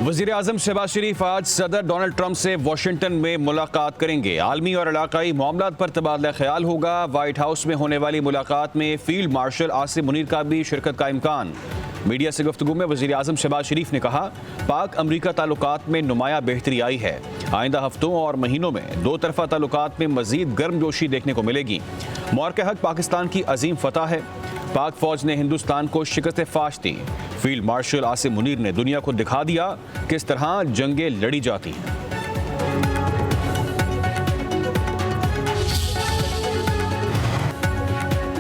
वज़ीर आज़म शहबाज शरीफ आज सदर डोनाल्ड ट्रंप से वाशिंगटन में मुलाकात करेंगे। आलमी और इलाकाई मामलात पर तबादला ख्याल होगा। वाइट हाउस में होने वाली मुलाकात में फील्ड मार्शल आसिम मुनीर का भी शिरकत का इम्कान। मीडिया से गुफ्तगू में वज़ीर आज़म शहबाज शरीफ ने कहा, पाक अमरीका ताल्लुकात में नुमाया बेहतरी आई है। आइंदा हफ्तों और महीनों में दो तरफा ताल्लुकात में मजीद गर्मजोशी देखने को मिलेगी। मौक़े हक़ पाकिस्तान की अजीम फतह है। पाक फौज ने हिंदुस्तान को शिकस्त फाश दी। फील्ड मार्शल आसिम मुनीर ने दुनिया को दिखा दिया किस तरह जंगें लड़ी जाती हैं।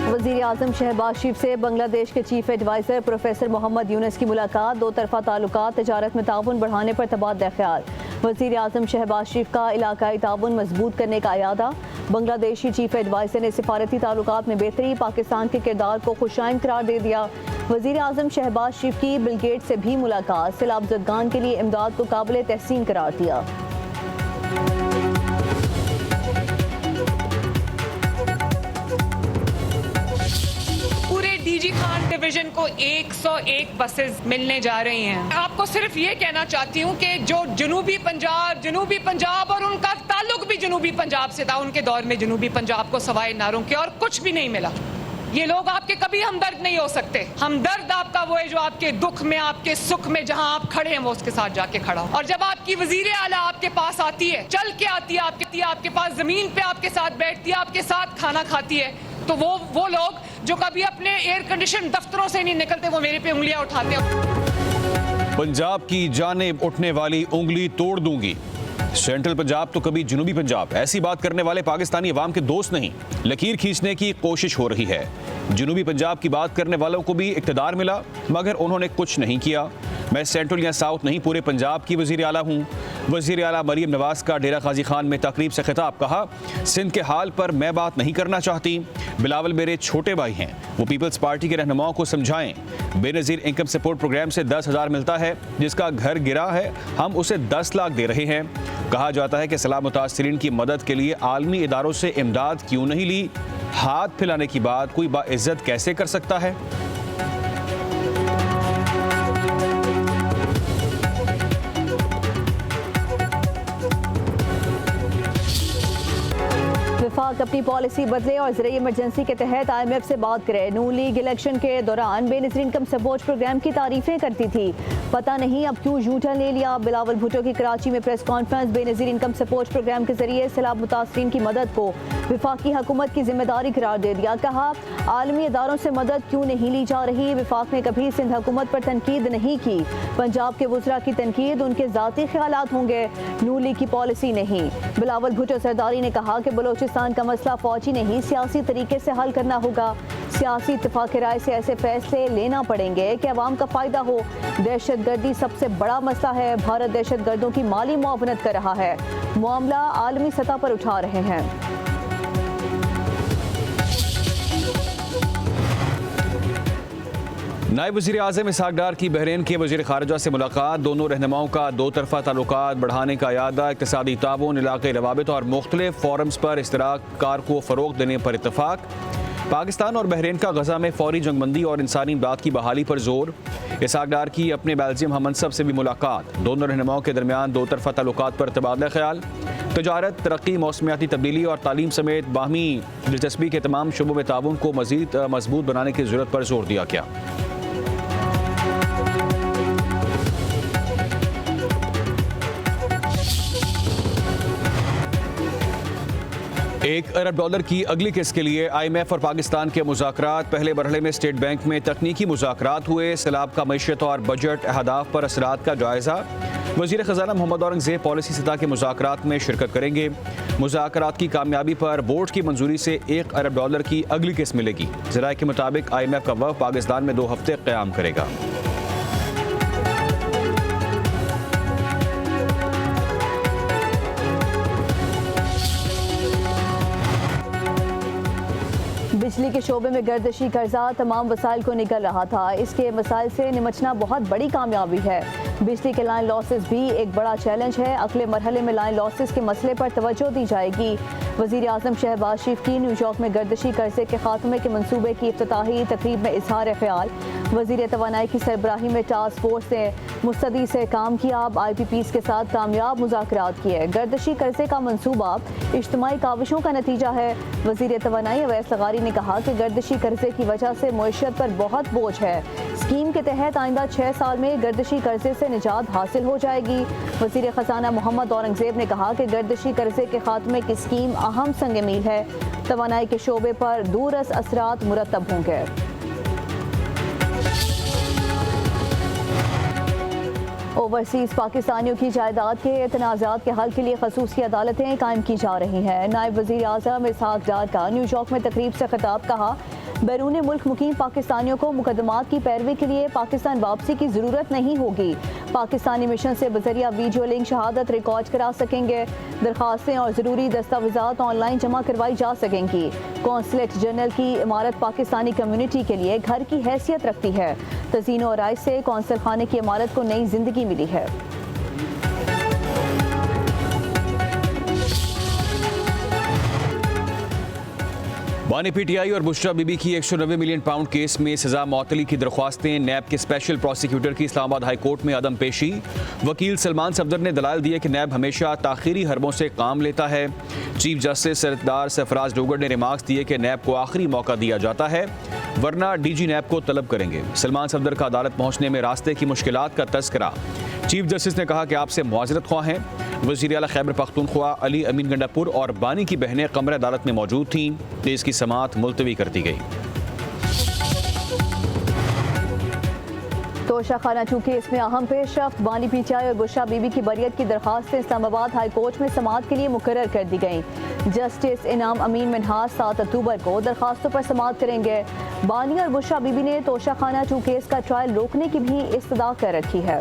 वज़ीर आज़म शहबाज शरीफ से बांग्लादेश के chief adviser professor Mohammad Yunus की मुलाकात। दो तरफा ताल्लुकात, तजारत में ताउन बढ़ाने पर तबादला ख्याल। वज़ीर आज़म शहबाज शरीफ का इलाकाई ताउन मजबूत करने का इरादा। बांग्लादेशी चीफ एडवाइज़र ने सिफारती ताल्लुकात में बेहतरी, पाकिस्तान के किरदार को खुशाइन करार दे दिया। वज़ीर आज़म शहबाज शरीफ की बिल गेट से भी मुलाकात, सैलाब ज़दगान के लिए इमदाद को काबिल तहसीन करार दिया। डीजी खान डिवीजन को 101 बसेस मिलने जा रही हैं। आपको सिर्फ ये कहना चाहती हूँ कि जो जनूबी पंजाब और उनका ताल्लुक भी जनूबी पंजाब से था, उनके दौर में जनूबी पंजाब को सवाए नारों के और कुछ भी नहीं मिला। ये लोग आपके कभी हमदर्द नहीं हो सकते। हमदर्द आपका वो है जो आपके दुख में, आपके सुख में जहां आप खड़े हैं वो उसके साथ जाके खड़ा हो। और जब आपकी वजीर आला आपके पास आती है, चल के आती है, आपके पास जमीन पे आपके साथ बैठती है, आपके साथ खाना खाती है, तो वो लोग जो कभी अपने एयर कंडीशन दफ्तरों से नहीं निकलते, वो मेरे पे उंगलियां उठाते हैं। पंजाब की जानिब उठने वाली उंगली तोड़ दूंगी। सेंट्रल पंजाब तो कभी जनूबी पंजाब। ऐसी बात करने वाले पाकिस्तानी अवाम के दोस्त नहीं, लकीर खींचने की कोशिश हो रही है। जनूबी पंजाब की बात करने वालों को भी इक़्तिदार मिला, मगर उन्होंने कुछ नहीं किया। मैं सेंट्रल या साउथ नहीं, पूरे पंजाब की वज़ीर आला हूँ। वज़ीर आला मरीम नवाज़ का डेरा गाजी खान में तकरीब से खिताब, कहा, सिंध के हाल पर मैं बात नहीं करना चाहती। बिलावल मेरे छोटे भाई हैं, वो पीपल्स पार्टी के रहनुमाओं को समझाएं। बेनज़ीर इनकम सपोर्ट प्रोग्राम से 10,000 मिलता है, जिसका घर गिरा है हम उसे 10 लाख दे रहे हैं। कहा जाता है कि सैलाब मुतासरीन की मदद के लिए आलमी इदारों से इमदाद क्यों नहीं ली। हाथ फैलाने की बात कोई बाइज्जत कैसे कर सकता है। वफाक अपनी पॉलिसी बदले और ज़रिए इमरजेंसी के तहत IMF से बात करे। नून लीग इलेक्शन के दौरान बेनज़ीर इनकम सपोर्ट प्रोग्राम की तारीफें करती थी, पता नहीं अब क्यों यू-टर्न ले लिया। बिलावल भुट्टो की कराची में press conference. Benazir income support programme के जरिए सैलाब मुतासरीन की मदद को वफाकी हुकूमत की जिम्मेदारी करार दे दिया। कहा, आलमी इदारों से मदद क्यों नहीं ली जा रही। वफाक ने कभी सिंध हुकूमत पर तनकीद नहीं की। पंजाब के वज़रा की तनकीद उनके ज़ाती ख्यालात होंगे, नून लीग की पॉलिसी नहीं। बिलावल भुट्टो सरदारी ने कहा कि बलोचिस्तान का मसला फौजी नहीं, सियासी तरीके से हल करना होगा। सियासी इत्तेफाक राय से ऐसे फैसले लेना पड़ेंगे कि अवाम का फायदा हो। दहशत गर्दी सबसे बड़ा मसला है। भारत दहशत गर्दों की माली मुआवनत कर रहा है, मामला आलमी सतह पर उठा रहे हैं। नायब वज़ीर आज़म इसहाक डार की बहरीन के वज़ीर ख़ारिजा से मुलाकात। दोनों रहनुमाओं का दो तरफा ताल्लुकात बढ़ाने का इरादा, इक़्तिसादी ताउन, इलाक़ाई रवाबित और मुख्तलिफ फोरम्स पर इश्तराक कार को फ़रोग़ देने पर इत्तफ़ाक़। पाकिस्तान और बहरीन का गज़ा में फ़ौरी जंगबंदी और इंसानी इमदाद की बहाली पर जोर। इसहाक डार की अपने बेल्जियम हममनसब से भी मुलाकात। दोनों रहनुमाओं के दरमियान दो तरफा ताल्लुकात पर तबादला ख्याल। तजारत, तरक्की, मौसमियाती तब्दीली और तालीम समेत बाहमी दिलचस्पी के तमाम शुबों में ताउन को मज़ीद मजबूत बनाने की ज़रूरत पर जोर दिया गया। $1 अरब की अगली किस्त के लिए IMF और पाकिस्तान के मुज़ाकरात। पहले मरहले में स्टेट बैंक में तकनीकी मुज़ाकरात हुए। सैलाब का मईशत और बजट अहदाफ पर असरात का जायज़ा। वज़ीर ख़ज़ाना मोहम्मद औरंगज़ेब पॉलिसी सतह के मुज़ाकरात में शिरकत करेंगे। मुज़ाकरात की कामयाबी पर बोर्ड की मंजूरी से $1 अरब की अगली किस्त मिलेगी। ज़राए के मुताबिक IMF का वफ़द पाकिस्तान में 2 हफ्ते क़याम करेगा। बिजली के शोबे में गर्दिशी कर्जा तमाम वसाइल को निकल रहा था। इसके मसाइल से निमटना बहुत बड़ी कामयाबी है। बिजली के लाइन लॉसेस भी एक बड़ा चैलेंज है। अगले मरहले में लाइन लॉसेस के मसले पर तवज्जो दी जाएगी। वज़ीर आज़म शहबाज शरीफ की न्यूयॉर्क में गर्दिशी कर्जे के खात्मे के मंसूबे की इफ्तिताही तकरीब में इजहार ख्याल। वज़ीर तवानाई की सरबराही में टास्क फोर्स ने मुस्तदी से काम किया। IPPs के साथ कामयाब मुज़ाकरात किए। गर्दिशी कर्जे का मंसूबा इज्तिमाई काविशों का नतीजा है। वज़ीर तवानाई अवैस लगारी ने कहा कि गर्दिशी कर्जे की वजह से मईशत पर बहुत बोझ है। स्कीम के तहत आइंदा 6 साल में गर्दिशी कर्जे से निजात हासिल हो जाएगी। वज़ीर ख़जाना मोहम्मद औरंगज़ेब ने कहा कि गर्दिशी कर्जे के खात्मे की स्कीम अहम संग मील है। तवानाई के शोबे पर दूरस असरात मुरतब होंगे। ओवरसीज पाकिस्तानियों की जायदाद के तनाज़ात के हल के लिए खसूसी अदालतें कायम की जा रही हैं। नायब वज़ीर आज़म इसहाक डार का न्यूयॉर्क में तकरीब से खिताब कहा, बैरून मुल्क मुकीम पाकिस्तानियों को मुकदमात की पैरवी के लिए पाकिस्तान वापसी की ज़रूरत नहीं होगी। पाकिस्तानी मिशन से बजरिया वीडियो लिंक शहादत रिकॉर्ड करा सकेंगे। दरखास्तें और ज़रूरी दस्तावेज़ात ऑनलाइन जमा करवाई जा सकेंगी। कौंसलेट जनरल की इमारत पाकिस्तानी कम्यूनिटी के लिए घर की हैसियत रखती है। तज़ीनो और राइज से कौंसल खाने की इमारत को नई जिंदगी मिली है। बानी PTI और बुशरा बीबी की 190 मिलियन पाउंड केस में सजा मौतली की दरख्वास्तें। नैब के स्पेशल प्रोसिक्यूटर की इस्लामाबाद हाई कोर्ट में अदम पेशी। वकील सलमान सफदर ने दलाल दिए कि नैब हमेशा ताखीरी हरबों से काम लेता है। चीफ जस्टिस सरदार सरफराज डोगर ने रिमार्क्स दिए कि नैब को आखिरी मौका दिया जाता है वरना DG नैब को तलब करेंगे। सलमान सफदर का अदालत पहुंचने में रास्ते की मुश्किलात का तस्करा। चीफ जस्टिस ने कहा कि आपसे मुआज़रत ख्वाह हैं। वज़ीर आला खैबर पख्तूनख्वा अली अमीन गंडापुर और बानी की बहनें कमरे अदालत में मौजूद थीं। केस की समाअत मुलतवी कर दी गई। तोशा खाना चूंकि इसमें अहम पेशरफ्त। बानी PTI और बुशरा बीबी की बरियत की दरखास्तें इस्लामाबाद हाई कोर्ट में समाअत के लिए मुकर्रर कर दी गई। जस्टिस इनाम अमीन मिनहाज 7 अक्टूबर को दरखास्तों पर समाअत करेंगे। बानी और बुशरा बीबी ने तोशा खाना चूं केस का ट्रायल रोकने की भी इस्तदा कर रखी है।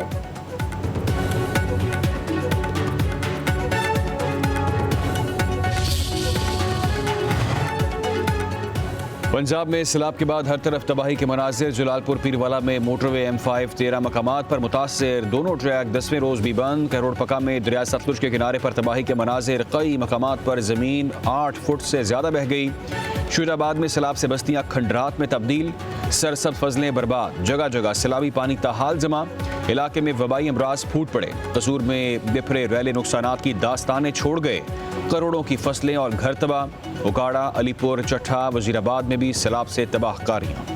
पंजाब में सैलाब के बाद हर तरफ तबाही के मनाजिर। जलालपुर पीरवाला में मोटरवे M5 13 मकामात पर मुतासर। दोनों ट्रैक 10वें रोज भी बंद। करोड़ पका में दरिया सतलुज के किनारे पर तबाही के मनाजिर। कई मकामात पर जमीन 8 फुट से ज्यादा बह गई। शुराबाद में सैलाब से बस्तियां खंडरात में तब्दील। सरसब्ज फजलें बर्बाद। जगह जगह सैलाबी पानी ताहाल जमा। इलाके में वबाई अमराज फूट पड़े। कसूर में बिफरे रैले नुकसानात की दास्तानें छोड़ गए। करोड़ों की फसलें और घर तबाह। उकाड़ा, अलीपुर, चट्ठा, वजीराबाद में भी सैलाब से तबाहकारियां।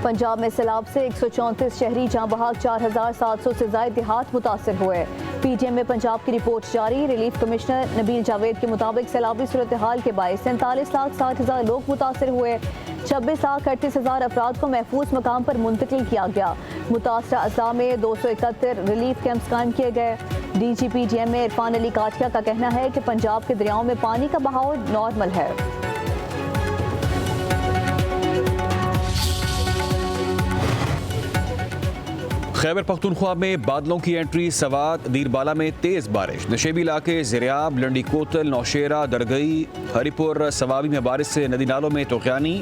पंजाब में सैलाब से 134 शहरी जहां बहाक 4700 से ज्यादा देहात मुतासर हुए। PTM में पंजाब की रिपोर्ट जारी। रिलीफ कमिश्नर नबील जावेद के मुताबिक सैलाबी सूरत हाल के बायस 47,60,000 लोग मुतासर हुए। 26,38,000 अफराद को महफूज मकाम पर मुंतकिल किया गया। मुतासरा अज़ा में 271 रिलीफ कैंप्स कायम किए गए। DGP DM में इरफान अली काठिया का कहना है कि पंजाब के दरियाओं में पानी का बहाव नॉर्मल है। खैबर पख्तूनख्वा में बादलों की एंट्री। सवात दीरबाला में तेज बारिश। नशेबी इलाके ज़रियाब, लंडी कोतल, नौशेरा, दरगई, हरिपुर, सवाबी में बारिश से नदी नालों में तोक़यानी।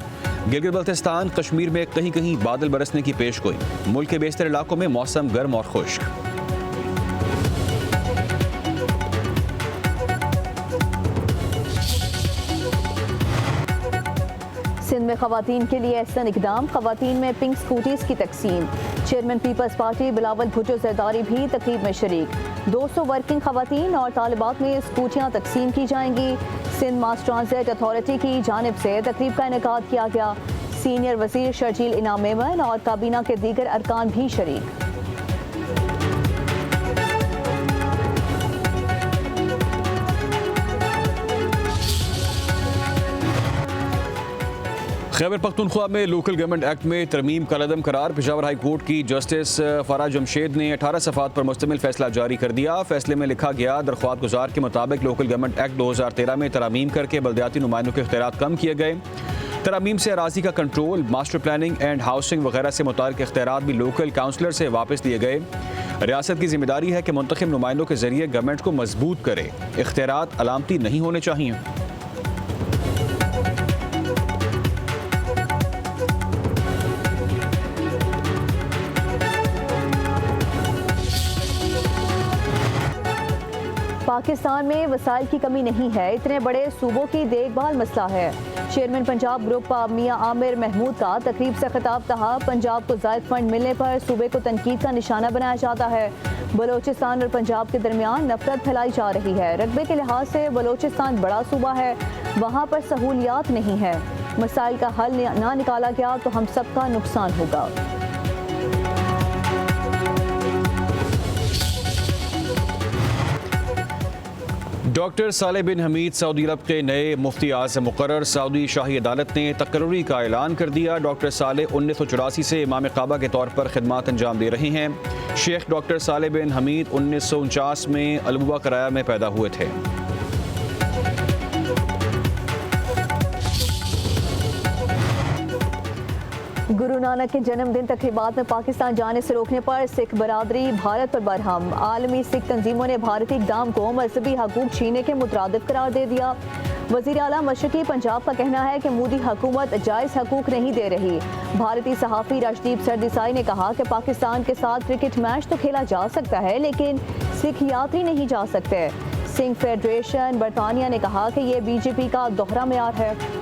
गिलगित बल्तिस्तान, कश्मीर में कहीं कहीं बादल बरसने की पेशगोई। मुल्क के बेशतर इलाकों में मौसम गर्म और खुश्क। सिंध में खवातीन के लिए एहसन इकदाम। खवातीन में पिंक स्कूटीज की तकसीम। Chairman People's Party Bilawal Bhutto Zardari भी तकरीब में शरीक। 200 वर्किंग खवातीन और तालिबात में स्कूटियाँ तकसीम की जाएंगी। सिंध मास ट्रांजिट अथॉरिटी की जानिब से तकरीब का इनेकाद किया गया। सीनियर वजीर शर्जील इनाम मेमन और काबीना के दीगर अरकान भी शरीक। खैबर पख्तूनख्वा में लोकल गवर्नमेंट एक्ट में तरमीम का कदम करार। पेशावर हाई कोर्ट की जस्टिस फराज जमशेद ने 18 सफ़ात पर मुश्तमिल फैसला जारी कर दिया। फैसले में लिखा गया, दरख्वास्त गुजार के मुताबिक लोकल गवर्नमेंट एक्ट 2013 में तरामीम करके बल्दियाती नुमाइंदों के इख्तियारात कम किए गए। तरामीम से अराजी का control, master planning and housing वगैरह से मुताल्लिक़ इख्तियारात भी लोकल काउंसलर से वापस लिए गए। रियासत की जिम्मेदारी है कि मुंतखब नुमाइंदों के जरिए गवर्नमेंट को मजबूत करे। इख्तियारात अलामती नहीं होने चाहिए। पाकिस्तान में वसाइल की कमी नहीं है, इतने बड़े सूबों की देखभाल मसला है। चेयरमैन पंजाब ग्रुप मियां आमिर महमूद का तकरीब से खिताब कहा, पंजाब को जायद फंड मिलने पर सूबे को तनकीद का निशाना बनाया जाता है। बलोचिस्तान और पंजाब के दरमियान नफरत फैलाई जा रही है। रकबे के लिहाज से बलोचिस्तान बड़ा सूबा है, वहाँ पर सहूलियात नहीं है। मसाइल का हल ना निकाला गया तो हम सबका नुकसान होगा। डॉक्टर साले बिन हमीद सऊदी अरब के नए मुफ्ती आज़म मुकर्रर। सऊदी शाही अदालत ने तकर्री का ऐलान कर दिया। डॉक्टर साले 1984 से इमाम काबा के तौर पर खिदमत अंजाम दे रहे हैं। शेख डॉक्टर साले बिन हमीद 1949 में अलबुआ कराया में पैदा हुए थे। गुरु नानक के जन्मदिन तकरीबात में पाकिस्तान जाने से रोकने पर सिख बरादरी भारत पर बरहम। आलमी सिख तंजीमों ने भारतीय इक़दाम को मजहबी हकूक छीनने के मुतरादिफ करार दे दिया। वज़ीर आला मशरक़ी पंजाब का कहना है कि मोदी हुकूमत जायज़ हकूक नहीं दे रही। भारतीय सहाफ़ी राजदीप सरदेसाई ने कहा कि पाकिस्तान के साथ क्रिकेट मैच तो खेला जा सकता है, लेकिन सिख यात्री नहीं जा सकते। सिख फेडरेशन बरतानिया ने कहा कि यह बीजेपी का दोहरा मेयार है।